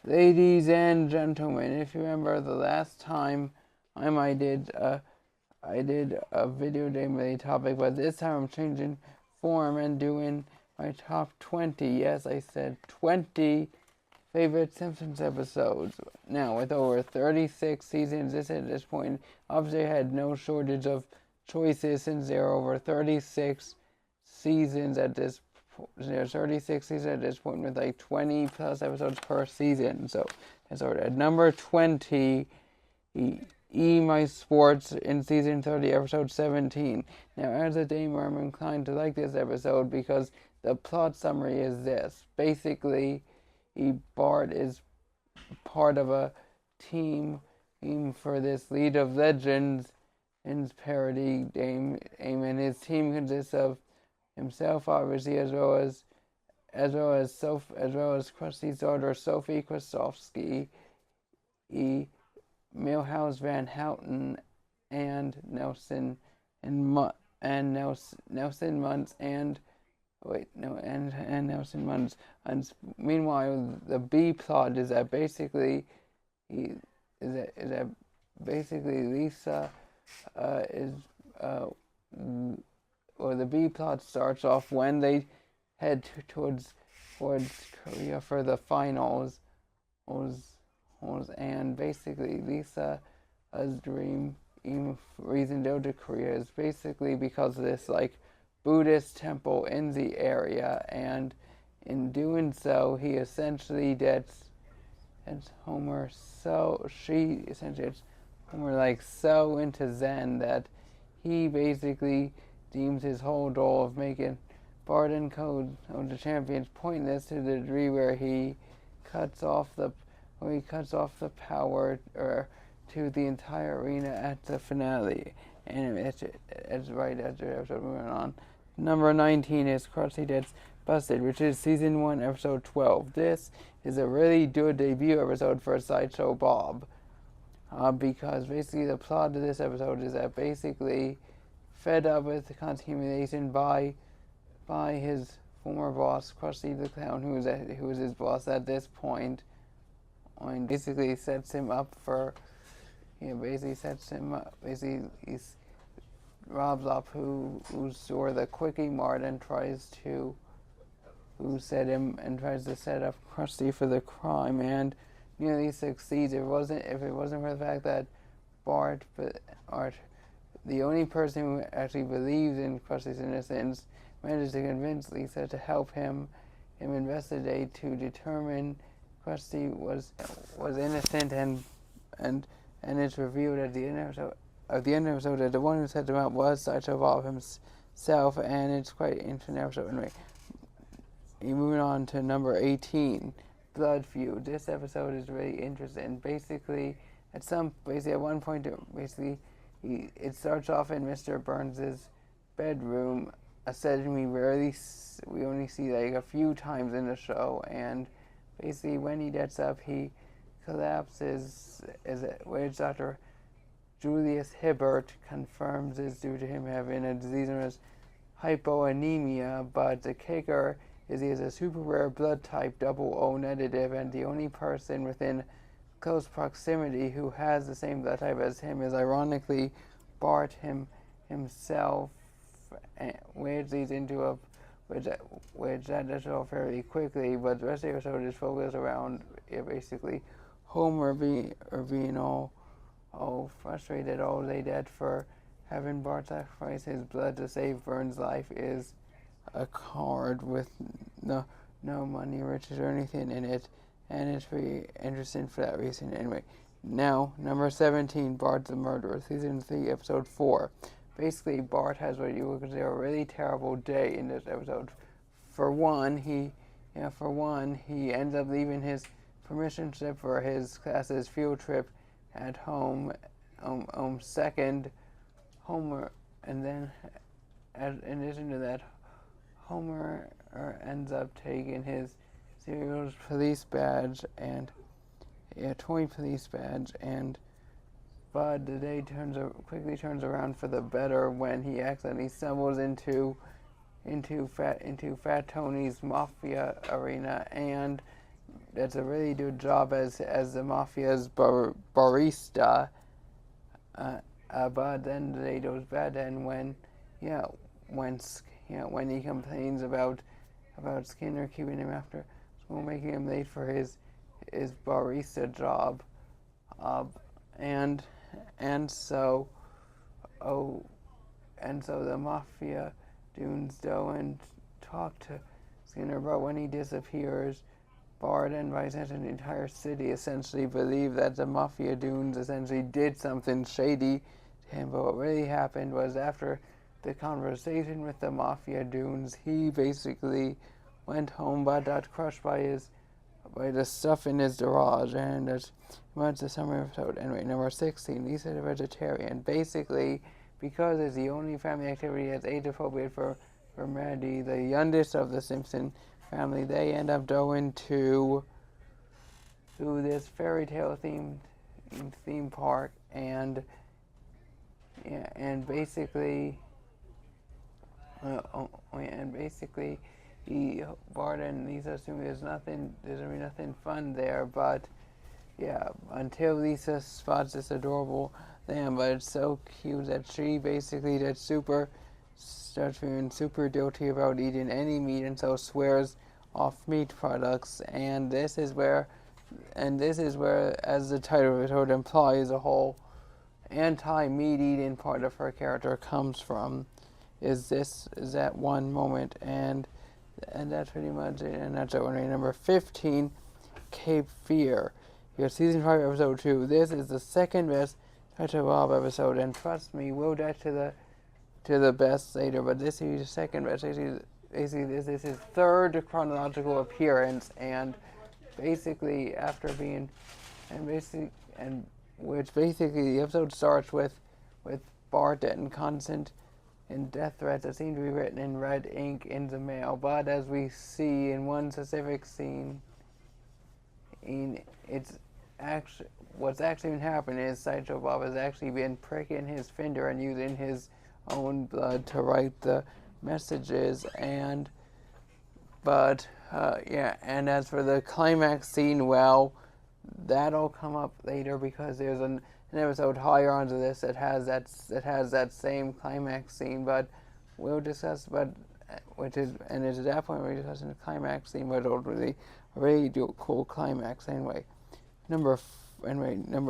Ladies and gentlemen, if you remember the last time I did a video game related topic, but this time I'm changing form and doing my top 20. Yes, I said 20 favorite Simpsons episodes. Now, with over 36 seasons, this at this point obviously had no shortage of choices since there are over 36 seasons at this. There's 36 seasons at this point with like 20 plus episodes per season. So that's sort at number 20. My Sports in season 30, episode 17. Now, as a gamer, I'm inclined to like this episode because the plot summary is this. Basically, Bart is part of a team for this League of Legends parody game, and his team consists of himself, obviously, as well as Krusty's daughter Sophie Krasovsky, Milhouse Van Houten, and Nelson Muntz and Nelson Muntz. And meanwhile, the B plot is that basically Lisa or the B plot starts off when they head towards Korea for the finals, and basically Lisa's dream reason to go to Korea is basically because of this like Buddhist temple in the area, and in doing so, he essentially gets Homer like so into Zen that he basically deems his whole goal of making Bart and Code of the Champions pointless to the degree where he cuts off the power to the entire arena at the finale. And it's right after the episode moving on. Number 19 is Krusty Gets Busted, which is season 1, episode 12. This is a really good debut episode for Sideshow Bob. Because basically the plot of this episode is that basically fed up with the constant humiliation by his former boss, Krusty the Clown, who was his boss at this point, and basically sets him up for, he's robs up who's sort of the Quickie Mart and tries to set up Krusty for the crime, and nearly succeeds. If it wasn't for the fact that Bart, the only person who actually believes in Krusty's innocence, manages to convince Lisa to help him investigate to determine Krusty was innocent, and it's revealed at the end of the episode that the one who set him up was Sideshow Bob himself, and it's quite an interesting episode. Anyway, moving on to number 18, Blood Feud. This episode is really interesting. Basically, at one point, it starts off in Mr. Burns' bedroom, a setting we only see like a few times in the show, and basically when he gets up, he collapses, which Dr. Julius Hibbert confirms is due to him having a disease known as hypoanemia, but the kicker is he is a super rare blood type O negative, and the only person within close proximity who has the same blood type as him is ironically Bart himself, which leads into which that does go fairly quickly, but the rest of the episode is focused around basically Homer being all frustrated all day dead for having Bart sacrifice his blood to save Burns' life is a card with no money, riches, or anything in it, and it's pretty interesting for that reason. Anyway, now number 17, Bart the Murderer, season 3, episode 4. Basically, Bart has what you would consider a really terrible day in this episode. For one, he ends up leaving his permission slip for his class's field trip at home. Second, Homer, and then in addition to that, Homer ends up taking his serial police badge and toy police badge, but the day quickly turns around for the better when he accidentally stumbles into Fat Tony's mafia arena, and that's a really good job as the mafia's barista. Uh, but then the day goes bad, and yeah, when when he complains about Skinner keeping him after school, making him late for his barista job, uh, and and so oh and so the mafia dunes go and talk to Skinner, but when he disappears, Bart and by extension the entire city essentially believe that the mafia dunes essentially did something shady to him. But what really happened was, after the conversation with the mafia dunes, he basically went home but got crushed by the stuff in his garage. And that's much the summary episode. Anyway, number 16, Lisa the vegetarian. Basically, because it's the only family activity that's age appropriate for Maddie, the youngest of the Simpson family, they end up going to this fairy tale themed theme park, and basically Bart and Lisa assume there's gonna be nothing fun there, but yeah, until Lisa spots this adorable lamb, but it's so cute that she basically starts feeling super guilty about eating any meat, and so swears off meat products. And this is where, as the title of it sort of implies, a whole anti-meat eating part of her character comes from. Is that one moment, and that's pretty much it. And that's our number 15, Cape Fear. Your season 5, episode 2. This is the second best Touch of Bob episode, and trust me, we'll get to the best later, but this is the second best. Basically, this is his third chronological appearance, and basically after being, which basically the episode starts with Bart getting constant and death threats that seem to be written in red ink in the mail. But as we see in one specific scene, what's actually been happening is Sideshow Bob has actually been pricking his finger and using his own blood to write the messages. And as for the climax scene, well, that'll come up later, because there's an episode higher onto this that has that same climax scene. But we'll discuss, it's at that point we're discussing the climax scene, but it'll really do a cool climax anyway. Number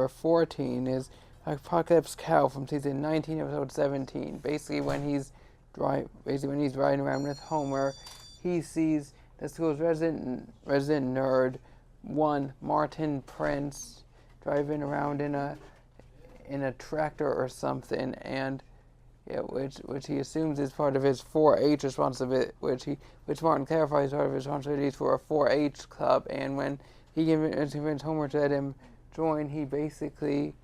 14 is Apocalypse Cow from season 19, episode 17. Basically, when he's riding around with Homer, he sees the school's resident nerd, Martin Prince, driving around in a tractor or something, and which he assumes is part of his 4-H responsibility, which Martin clarifies part of his responsibilities for a 4-H club. And when he convinced Homer to let him join, he basically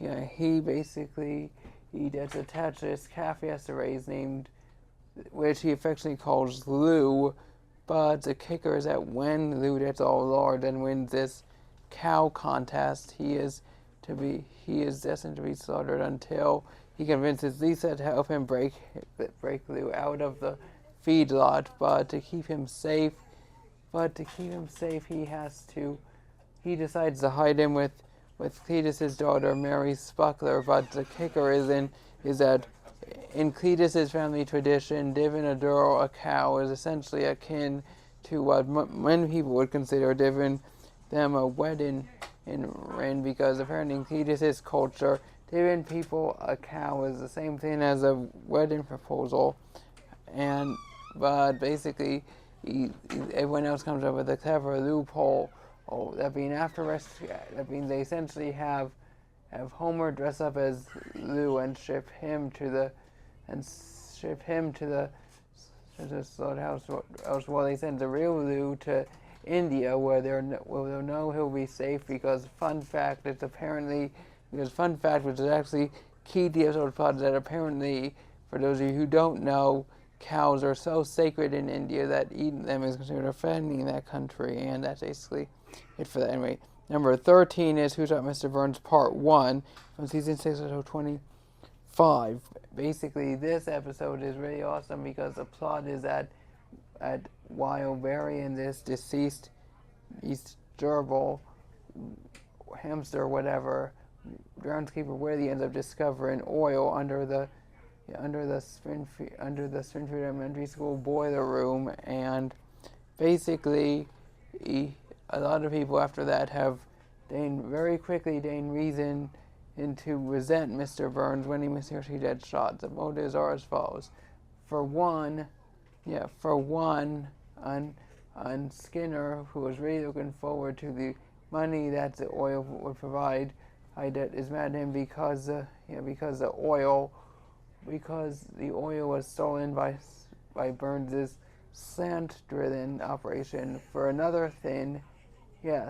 gets attached to this calf he has to raise, which he affectionately calls Lou. But the kicker is that when Lou gets all large and wins this cow contest, he is destined to be slaughtered until he convinces Lisa to help him break Lou out of the feedlot. But to keep him safe, he decides to hide him with Cletus's daughter, Mary Spuckler. But the kicker is that in Cletus's family tradition, giving a girl a cow is essentially akin to what many people would consider giving them a wedding ring, because apparently in Cletus's culture, giving people a cow is the same thing as a wedding proposal. But basically, everyone else comes up with a clever loophole. That means they essentially have Homer dress up as Lou and ship him to the slaughterhouse, while they send the real Lou to India, where they'll know he'll be safe. Because fun fact, which is actually key to the episode plot, is that apparently, for those of you who don't know, cows are so sacred in India that eating them is considered offending in that country. And that's basically it for that. Anyway, number 13 is Who Shot Mr. Burns Part 1 from season 6, episode 25. Basically, this episode is really awesome because the plot is that while burying this deceased gerbil, hamster, whatever, groundskeeper Worthy ends up discovering oil under the Springfield Elementary School boiler room, and basically, a lot of people after that have very quickly gained reason to resent Mr. Burns when he mysteriously dead shot. The motives are as follows: for one, on Skinner, who was really looking forward to the money that the oil would provide, is mad at him because the oil was stolen by Burns's slant drilling operation. For another thing,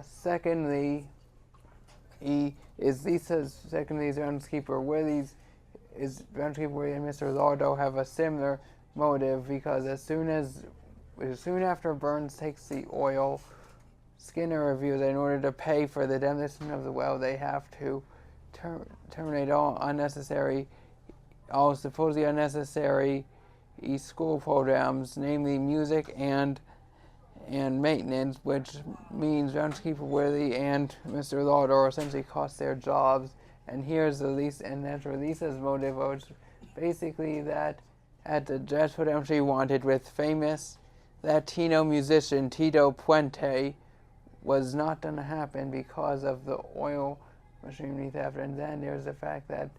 secondly, groundskeeper Willie's groundskeeper Willie and Mr. Lardo have a similar motive, because as soon after Burns takes the oil, Skinner reveals that in order to pay for the demolition of the well, they have to terminate all supposedly unnecessary school programs, namely music and maintenance, which means groundskeeper Willie and Mr. Lauder essentially cost their jobs. And here's that's Lisa's motive, which basically that's what she wanted with famous Latino musician Tito Puente was not going to happen because of the oil machinery theft. And then there's the fact that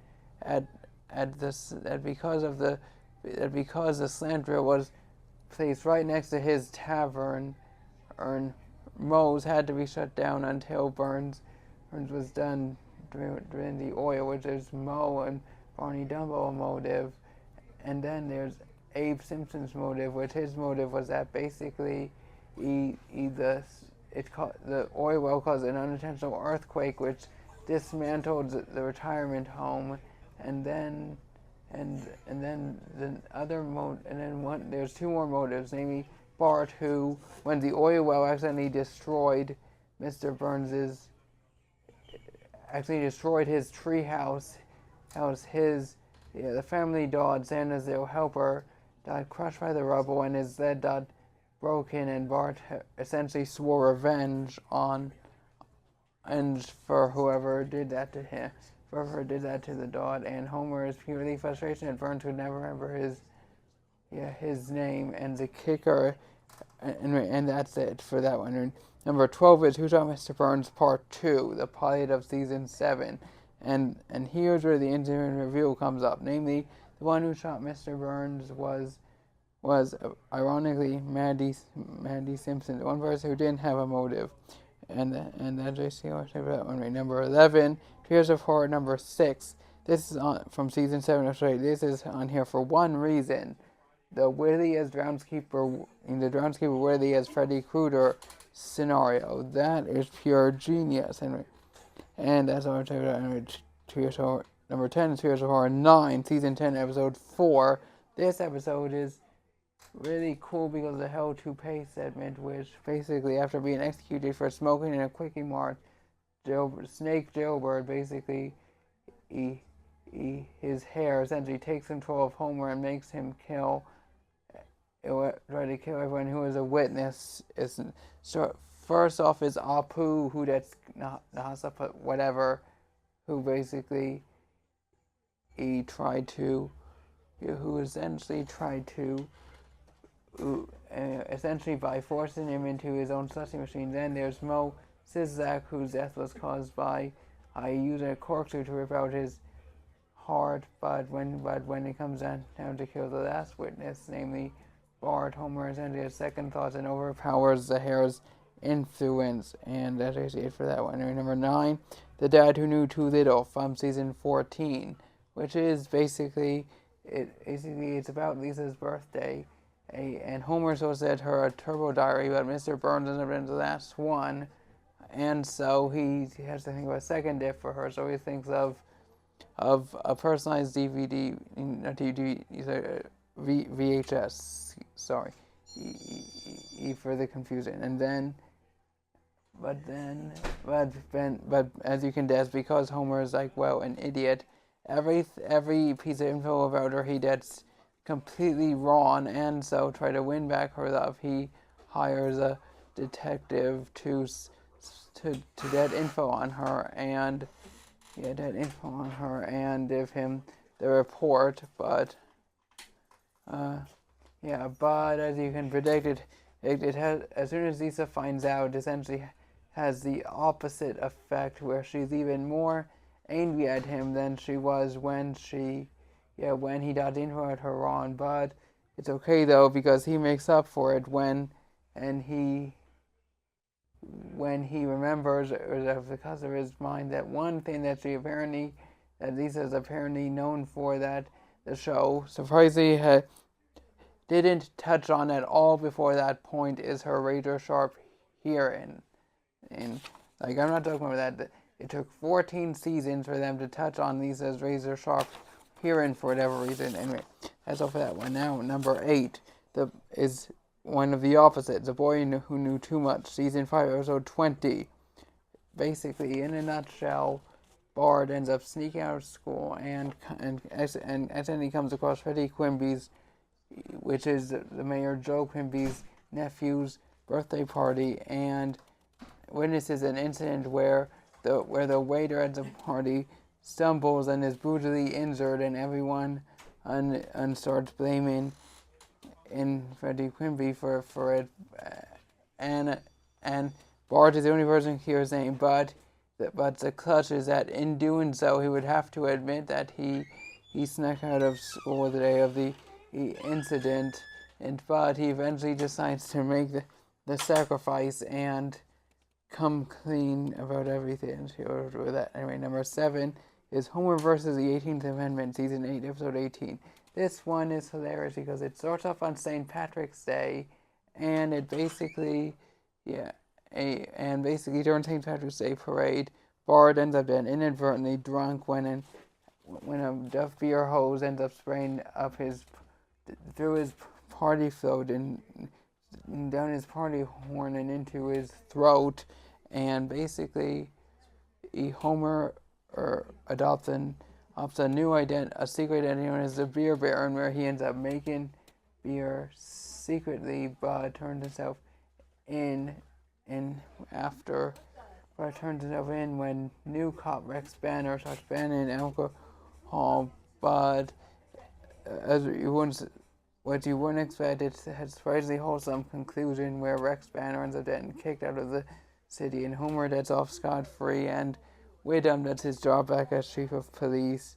because the slant drill was placed right next to his tavern, Moe's had to be shut down until Burns was done drilling the oil, which is Moe and Barney Dumbo motive. And then there's Abe Simpson's motive, which his motive was that basically the oil well caused an unintentional earthquake which dismantled the retirement home, there's two more motives, namely Bart, who, when the oil well accidentally destroyed his tree house, the family dog, Santa's little helper, died crushed by the rubble and his leg died broken, and Bart essentially swore revenge for whoever did that to him, the dog. And Homer is purely frustration at Burns could never remember his name, and the kicker, and that's it for that one. And number 12 is Who Shot Mr. Burns Part 2, the pilot of Season 7. And here's where the incident reveal comes up. Namely, the one who shot Mr. Burns was ironically Maddie Simpson, the one person who didn't have a motive. And that JC for that one. Right. Number 11, Tears of Horror number 6. This is from Season 7 of Straight. This is on here for one reason. The Willie as groundskeeper Willie as Freddy Krueger scenario. That is pure genius. And that's all I'm talking about. Number 10 is Tears of Horror 9, Season 10, Episode 4. This episode is really cool because of the Hell to Pay segment, which basically, after being executed for smoking in a Quickie Mart, Snake Jailbird basically, his hair essentially takes control of Homer and makes him try to kill everyone who is a witness. So first off is Apu, who basically essentially by forcing him into his own slushing machine. Then there's Mo Sizak, whose death was caused by using a corkscrew to rip out his heart, but when it comes down to kill the last witness, namely Bart, Homer essentially has second thoughts and overpowers the hair's influence. And that's actually it for that one. And number 9, The Dad Who Knew Too Little, from Season 14, which is basically it's about Lisa's birthday. And Homer so said her a turbo diary, but Mr. Burns ended up being the last one, and so he has to think of a second gift for her. So he thinks of a personalized DVD, not DVD, VHS. Sorry, for the confusion. And then, but as you can guess, because Homer is an idiot, every piece of info about her he gets completely wrong, and so try to win back her love, he hires a detective to to get info on her and give him the report, but but as you can predict, it has, as soon as Lisa finds out, it essentially has the opposite effect, where she's even more angry at him than she was when he got into it her on. But it's okay though, because he makes up for it when he remembers, or because of his mind, that one thing that Lisa's apparently known for, that the show surprisingly didn't touch on at all before that point, is her razor sharp hearing. And I'm not talking about that. It took 14 seasons for them to touch on Lisa's razor sharp hearing for whatever reason. Anyway, that's all for that one. Now, number 8 is one of the opposites. A Boy Who Knew Too Much, season 5, episode 20. Basically, in a nutshell, Bard ends up sneaking out of school and accidentally comes across Freddie Quimby's, which is the Mayor Joe Quimby's nephew's birthday party, and witnesses an incident where the waiter at the party stumbles and is brutally injured, and everyone starts blaming Freddie Quimby for it, and Bart is the only person who hears his name, but the clutch is that in doing so, he would have to admit that he snuck out of school the day of the incident, but he eventually decides to make the sacrifice and come clean about everything. With that. Anyway, number 7 is Homer versus the 18th Amendment, season 8, episode 18. This one is hilarious because it starts off on St. Patrick's Day, and it basically during St. Patrick's Day parade, Bard ends up getting inadvertently drunk when a Duff beer hose ends up spraying up through his party float and down his party horn and into his throat, and basically Homer adopts a secret identity known as the Beer Baron, where he ends up making beer secretly, but turns himself in when new cop Rex Banner starts banning alcohol, but what you wouldn't expect, it has a surprisingly wholesome conclusion where Rex Banner ends up getting kicked out of the city, and Homer gets off scot-free, and Widom gets his job back as chief of police,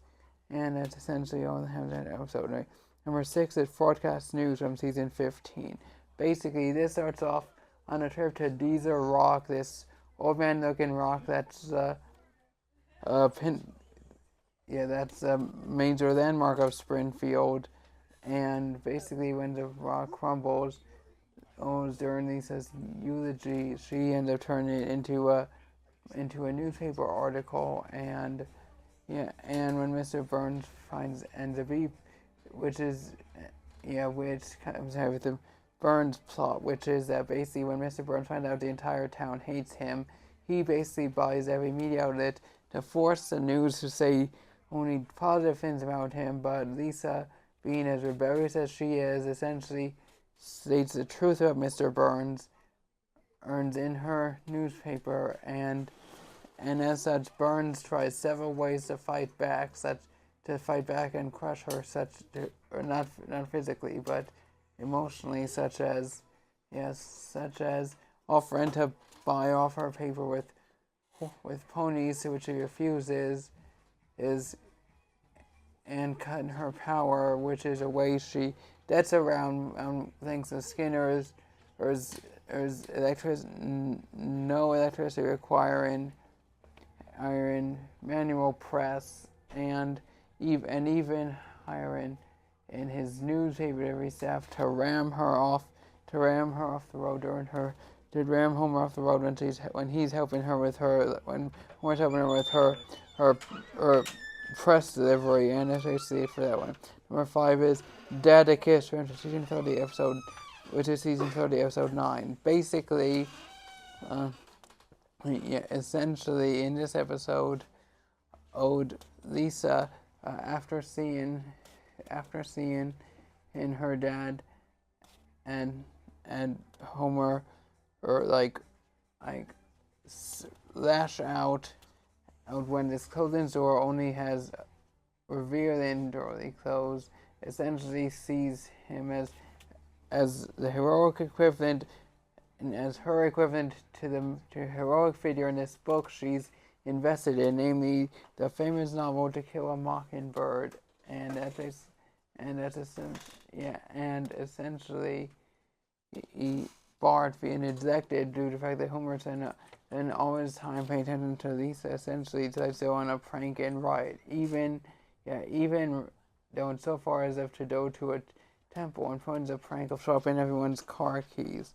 and that's essentially all that happens in that episode. Right? Number 6 is Broadcast News from season 15. Basically, this starts off on a trip to Deezer Rock, this old man-looking rock that's that's a major landmark of Springfield. And basically, when the rock crumbles, during Lisa's eulogy, she ends up turning it into a newspaper article. And when Mr. Burns ends the beep, which comes out with the Burns plot, which is that basically when Mr. Burns finds out the entire town hates him, he basically buys every media outlet to force the news to say only positive things about him, but Lisa, being as rebellious as she is, essentially states the truth about Mr. Burns, earns in her newspaper, and as such, Burns tries several ways to fight back and crush her, or not physically, but emotionally, such as offering to buy off her paper with ponies, to which she refuses, and cutting her power, which is a way she gets around things of Skinner's, or no electricity requiring iron manual press, and even hiring in his newspaper every staff to ram Homer off the road when he's helping her with her press delivery, and that's basically it for that one. Number 5 is Dad a Kiss, season 30 episode, which is season 30 episode 9. Basically, essentially in this episode, Lisa, after seeing in her dad and Homer, or lash out when this clothing store only has revealing clothes, essentially sees him as the heroic equivalent, and as her equivalent to the heroic figure in this book she's invested in, namely the famous novel To Kill a Mockingbird, and essentially Bart being ejected due to the fact that Homer and all his time paying attention to Lisa essentially decides to go on a prank and riot, even going so far as if to go to a temple and put a prank of swapping everyone's car keys,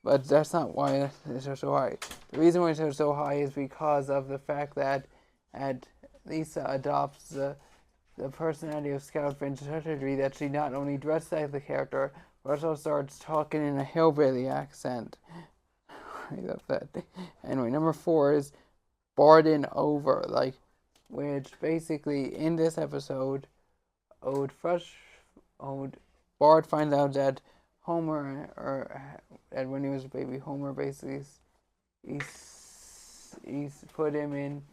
but that's not why it's so high. The reason why it's so high is because of the fact that Lisa adopts the personality of Scout Finch to such a degree that she not only dresses like the character, but also starts talking in a hillbilly accent. I love that. Anyway, number 4 is Barden Over, which basically in this episode, Bart finds out that that when he was a baby, Homer basically he's put him in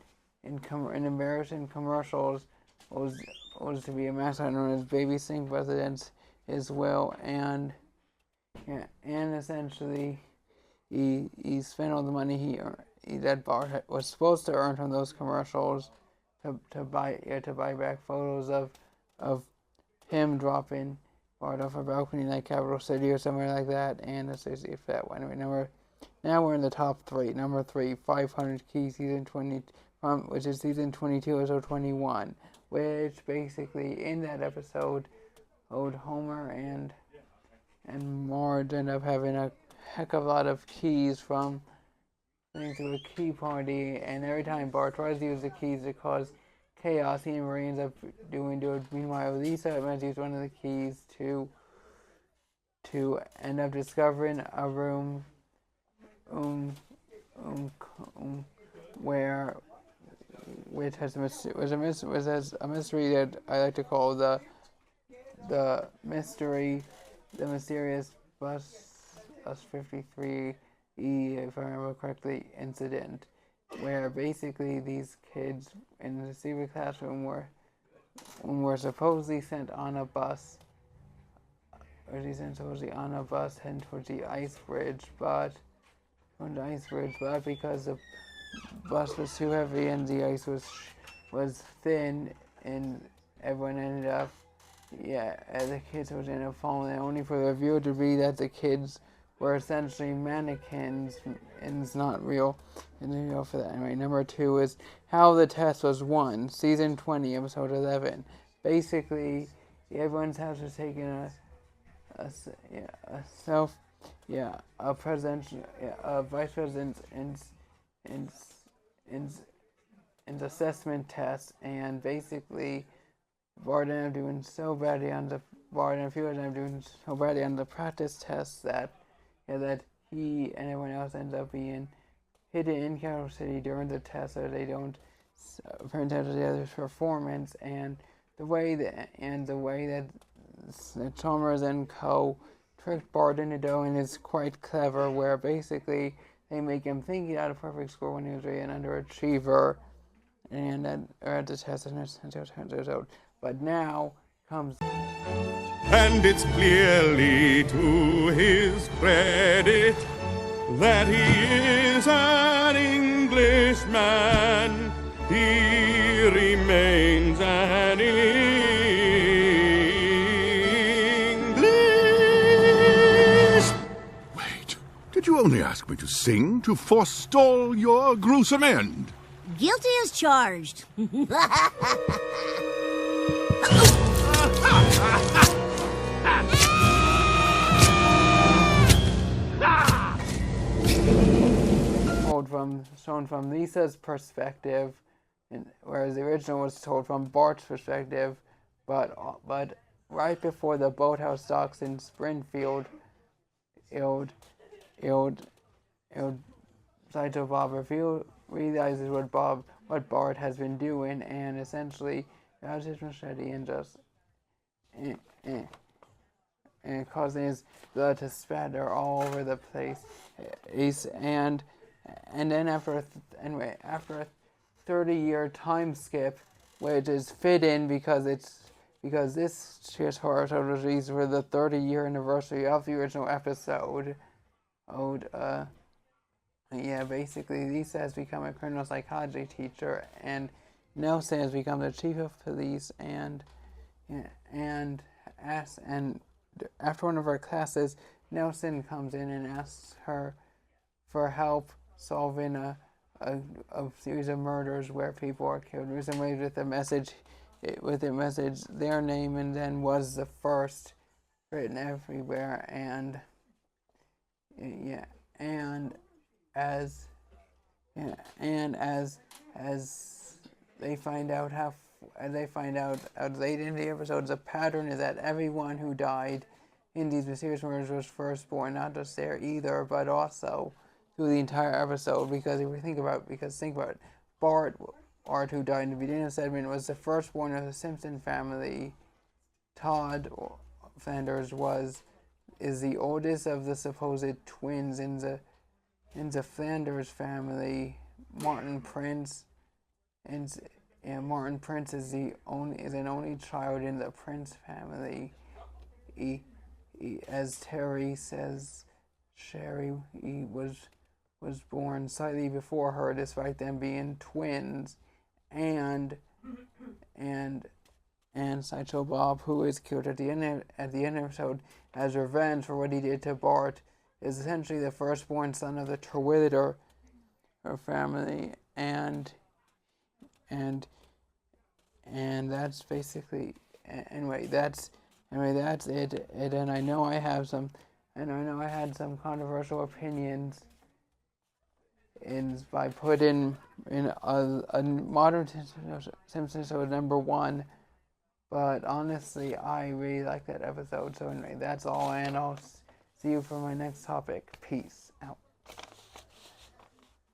embarrassing commercials was to be a mascot known as Baby Sink Residence as well, and essentially he spent all the money that Bart was supposed to earn from those commercials to buy back photos of him dropping Bart off a balcony like Capital City or somewhere like that, and associate that one. Anyway, now we're in the top 3. Number 3, 500 Keys, season 20, which is season 22, episode 21, which basically in that episode, Homer and Marge end up having a heck of a lot of keys from things to a key party, and every time Bart tries to use the keys to cause chaos, he and Marie ends up doing it. Meanwhile, Lisa must use one of the keys to end up discovering a room which has a mystery that I like to call the mysterious bus 53E, if I remember correctly, incident, where basically these kids in the secret classroom were supposedly sent on a bus, heading towards the ice bridge, but because the bus was too heavy and the ice was thin, and everyone ended up, the kids would end up falling, only for the reveal to be that the kids were essentially mannequins, and it's not real. And then go for that. Anyway, number 2 is How the Test Was Won, season 20, episode 11. Basically, everyone's house was taking a vice president's assessment test, and basically Bart ended up doing so badly on the practice test that he and everyone else ends up being hidden in Capital City during the test, so they don't pay attention to the other's performance, and the way that Chalmers and Co. tricked Bart into doing is quite clever, where basically they make him think he had a perfect score when he was really an underachiever, and at the test, but now comes. And it's clearly to his credit that he is an Englishman. He remains an English. Wait, did you only ask me to sing to forestall your gruesome end? Guilty as charged. Shown from Lisa's perspective, whereas the original was told from Bart's perspective, but right before the boathouse docks in Springfield, Sideshow Bob realizes what Bart has been doing, and essentially grabs his machete and just and causing his blood to spatter all over the place. And then after a 30-year time skip, which is fit in because this year's horror episode was released for the 30-year anniversary of the original episode. Basically, Lisa has become a criminal psychology teacher, and Nelson has become the chief of police. And after one of her classes, Nelson comes in and asks her for help solving a series of murders where people are killed recently with the message, their name, and then was the first written everywhere. As they find out late in the episodes, the pattern is that everyone who died in these mysterious murders was firstborn, not just there either, but also through the entire episode. Because if we think about it, Bart, who died in the beginning of the segment, was the firstborn of the Simpson family. Todd Flanders is the oldest of the supposed twins in the Flanders family. Martin Prince is an only child in the Prince family. As Terry says, Sherry was born slightly before her, despite them being twins. And Sideshow Bob, who is killed at the end of the episode as revenge for what he did to Bart, is essentially the firstborn son of the Terwilliger family, and that's basically that's it. And I know I had some controversial opinions by putting in a modern Simpsons episode number 1. But honestly, I really like that episode. So anyway, that's all, and I'll see you for my next topic. Peace out.